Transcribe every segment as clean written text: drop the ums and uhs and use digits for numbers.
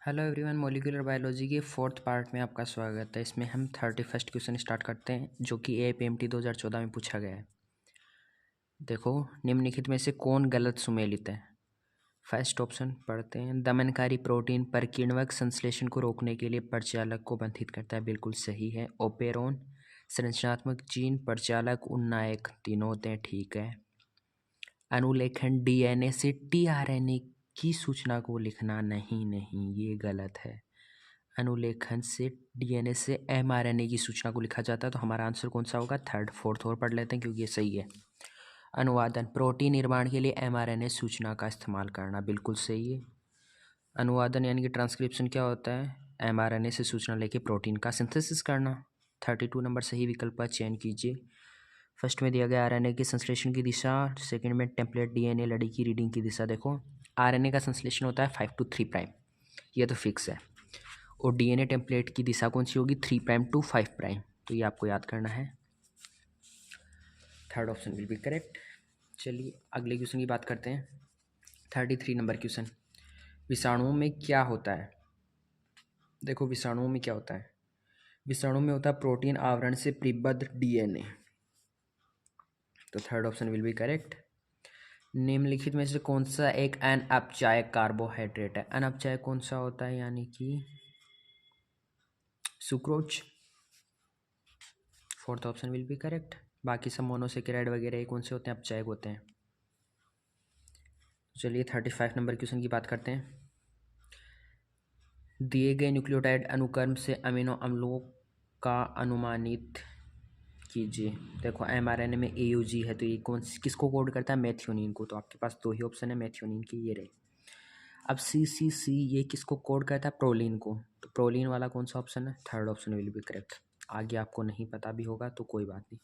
Hello everyone, molecular biology के fourth part में आपका स्वागत है। इसमें हम 31st क्वेश्चन स्टार्ट करते हैं जो कि AIPMT 2014 में पूछा गया है। देखो, निम्नलिखित में से कौन गलत सुमेलित है। फर्स्ट ऑप्शन पढ़ते हैं। दमनकारी प्रोटीन परकिण्वक संश्लेषण को रोकने के लिए प्रचालक को बंधित करता है, बिल्कुल सही है। ओपेरोन संरचनात्मक जीन, प्रचालक, उन्नायक तीनों होते हैं, ठीक है। अनुलेखन DNA से tRNA की सूचना को लिखना, नहीं ये गलत है। अनुलेखन से DNA से mRNA की सूचना को लिखा जाता है, तो हमारा आंसर कौन सा होगा? थर्ड। फोर्थ और पढ़ लेते हैं क्योंकि ये सही है। अनुवादन प्रोटीन निर्माण के लिए mRNA सूचना का इस्तेमाल करना, बिल्कुल सही है। अनुवादन यानी कि ट्रांसक्रिप्शन क्या होता है? mRNA से सूचना लेके प्रोटीन का सिंथेसिस करना। 32 नंबर सही विकल्प का चयन कीजिए। फर्स्ट में दिया गया RNA के संश्लेषण की दिशा, सेकंड में टेम्पलेट DNA लड़ी की रीडिंग की दिशा। देखो, RNA का संश्लेषण होता है 5 to 3 प्राइम, ये तो फिक्स है। और DNA टेम्पलेट की दिशा कौन सी होगी? 3 प्राइम to 5 प्राइम, तो ये आपको याद करना है। Third option will be correct. चलिए अगले क्वेश्चन की बात करते हैं। 33 नंबर क्वेश्चन, विषाणुओं में क्या होता है? देखो, विषाणुओं में क्या होता है? विषाणु में होता है प्रोटीन आवरण से परिबद्ध DNA, तो third option will be correct. निम्नलिखित में से कौन सा एक अनअपचायक कार्बोहाइड्रेट है? अनअपचायक कौन सा होता है? यानी कि sucrose, fourth option will be correct. बाकी सब मोनोसेकेराइड वगैरह ये कौन से होते हैं? अपचायक होते हैं। चलिए 35 नंबर क्वेश्चन की बात करते हैं। दिए गए न्यूक्लियोटाइड अनुक्रम से अमीनो अम्लों का अनुमानित कीजिए। देखो, mRNA में AUG है, तो ये किसको कोड करता है? मेथियोनिन को। तो आपके पास दो ही ऑप्शन है मेथियोनिन की, ये रहे। अब CCC ये किसको कोड करता है? प्रोलीन को। तो प्रोलीन वाला कौन सा ऑप्शन है? Third option will be correct. आगे आपको नहीं पता भी होगा तो कोई बात नहीं।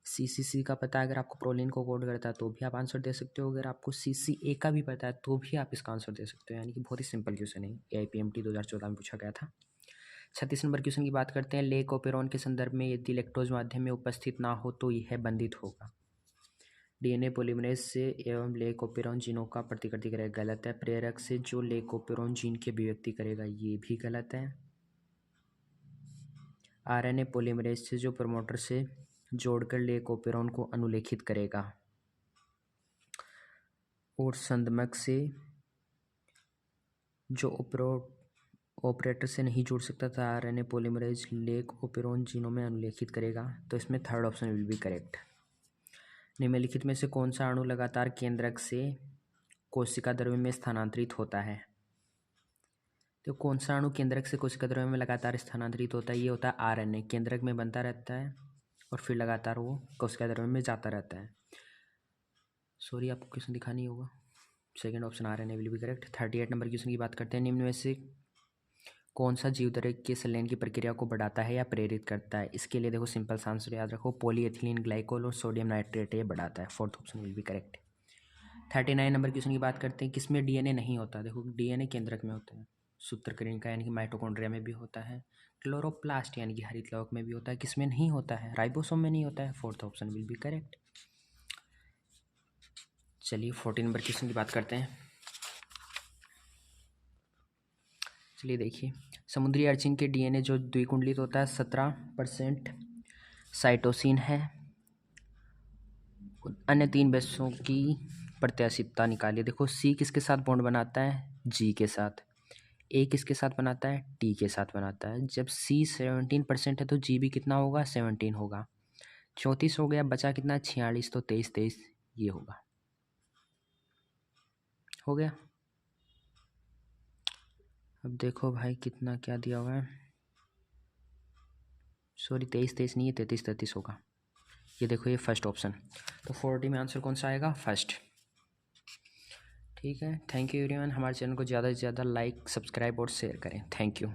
CCC का पता है, अगर आपको प्रोलीन को कोड करता है तो भी आप आंसर दे सकते हो। अगर आपको CCA का भी पता है तो भी आप इसका आंसर दे सकते हो। यानी कि बहुत ही सिंपल क्वेश्चन है, AIPMT 2014 में पूछा गया था। 36 नंबर क्वेश्चन की बात करते हैं। लेकोपेरोन के संदर्भ में यदि लैक्टोज माध्यम में उपस्थित ना हो तो यह बंधित होगा। DNA पॉलीमरेज से एवं लेकोपेरोन जीनों का प्रतिकृति करेगा, गलत है। प्रेरक से जो लेकोपेरोन जीन की अभिव्यक्ति करेगा, ये भी गलत है। RNA पॉलीमरेज से जो प्रमोटर से जोड़कर लेकोपेरोन को अनुलेखित करेगा, और संदमक से जो ऑपरेटर से नहीं जुड़ सकता था, RNA पॉलीमरेज लेकोपेरोन जीनों में अनुलेखित करेगा, तो इसमें third option will be correct. निम्नलिखित में से कौन सा अणु लगातार केंद्रक से कोशिका द्रव्य में स्थानांतरित होता है? तो कौन सा अणु केंद्रक से कोशिका द्रव्य में लगातार स्थानांतरित होता है? ये होता है RNA। केंद्रक में बनता रहता है और फिर लगातार वो कोशिका द्रव्य में जाता रहता है। सॉरी, आपको क्वेश्चन दिखा नहीं होगा। Second option RNA will be correct. 38 number question की बात करते हैं। निम्न में से कौन सा जीवद्रव्य के संलयन की प्रक्रिया को बढ़ाता है या प्रेरित करता है? इसके लिए देखो, सिंपल सा आंसर याद रखो, पॉलीएथिलीन ग्लाइकोल और सोडियम नाइट्रेट ये बढ़ाता है। Fourth option will be correct. 39 number question की बात करते हैं। किसमें DNA नहीं होता? देखो, DNA केंद्रक में होता है, सूत्रकृमिका यानी कि माइटोकॉन्ड्रिया में भी होता है, क्लोरोप्लास्ट यानी कि हरित लवक में भी होता है। किसमें नहीं होता है? राइबोसोम में नहीं होता है। Fourth option will be correct. चलिए 14 नंबर क्वेश्चन की बात करते हैं। चलिए देखिए, समुद्री अर्चिन के DNA जो द्विकुंडलित होता है 17% साइटोसिन है। अन्य 3 बेसों की प्रत्याशितता निकालिए। देखो, C किसके साथ बॉन्ड बनाता है? G के साथ। A किसके साथ बनाता है? T के साथ बनाता है। जब C 17% है तो G भी कितना होगा? 17 होगा। 34 हो गया, बचा कितना? 46, तो 23 ये होगा। हो गया। अब देखो भाई, कितना क्या दिया हुआ है। सॉरी, 23 नहीं है, 33 होगा। ये देखो, ये फर्स्ट ऑप्शन। तो 40 में आंसर कौन सा आएगा? फर्स्ट। ठीक है, थैंक यू एवरीवन। हमारे चैनल को ज़्यादा से ज़्यादा लाइक, सब्सक्राइब और शेयर करें। Thank you.